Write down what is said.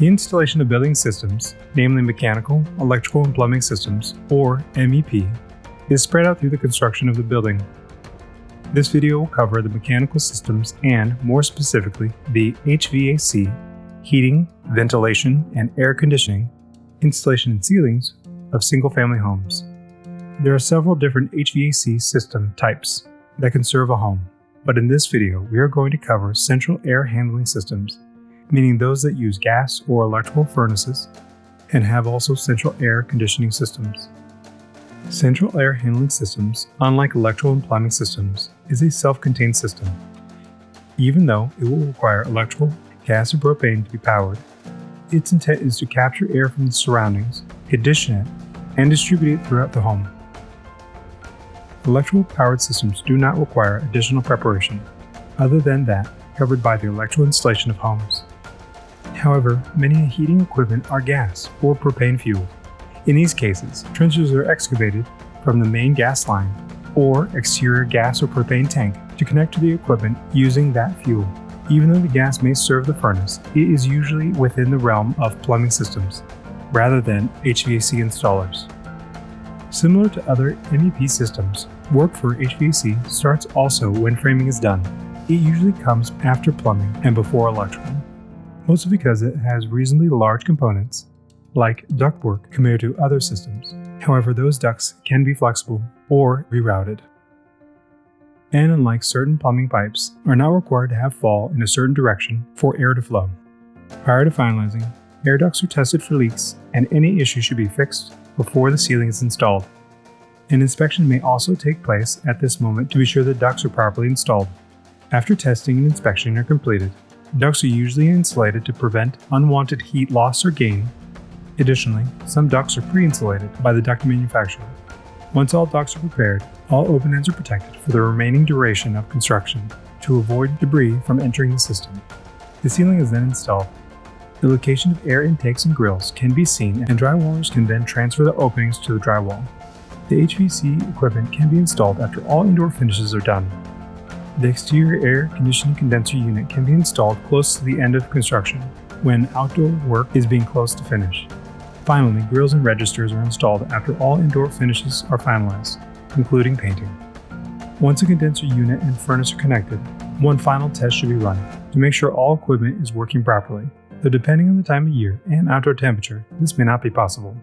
The installation of building systems, namely mechanical, electrical, and plumbing systems, or MEP, is spread out through the construction of the building. This video will cover the mechanical systems and, more specifically, the HVAC, heating, ventilation, and air conditioning, installation and ceilings of single-family homes. There are several different HVAC system types that can serve a home, but in this video we are going to cover central air handling systems, meaning those that use gas or electrical furnaces and have also central air conditioning systems. Central air handling systems, unlike electrical and plumbing systems, is a self-contained system. Even though it will require electrical, gas, or propane to be powered, its intent is to capture air from the surroundings, condition it, and distribute it throughout the home. Electrical powered systems do not require additional preparation, other than that covered by the electrical installation of homes. However, many heating equipment are gas or propane fueled. In these cases, trenches are excavated from the main gas line or exterior gas or propane tank to connect to the equipment using that fuel. Even though the gas may serve the furnace, it is usually within the realm of plumbing systems, rather than HVAC installers. Similar to other MEP systems, work for HVAC starts also when framing is done. It usually comes after plumbing and before electrical, mostly because it has reasonably large components, like ductwork compared to other systems. However, those ducts can be flexible or rerouted. And unlike certain plumbing pipes, are not required to have fall in a certain direction for air to flow. Prior to finalizing, air ducts are tested for leaks, and any issue should be fixed before the ceiling is installed. An inspection may also take place at this moment to be sure the ducts are properly installed. After testing and inspection are completed, ducts are usually insulated to prevent unwanted heat loss or gain. Additionally, some ducts are pre-insulated by the duct manufacturer. Once all ducts are prepared, all open ends are protected for the remaining duration of construction to avoid debris from entering the system. The ceiling is then installed. The location of air intakes and grills can be seen, and drywallers can then transfer the openings to the drywall. The HVAC equipment can be installed after all indoor finishes are done. The exterior air conditioning condenser unit can be installed close to the end of construction, when outdoor work is being close to finish. Finally, grills and registers are installed after all indoor finishes are finalized, including painting. Once a condenser unit and furnace are connected, one final test should be run to make sure all equipment is working properly, though depending on the time of year and outdoor temperature, this may not be possible.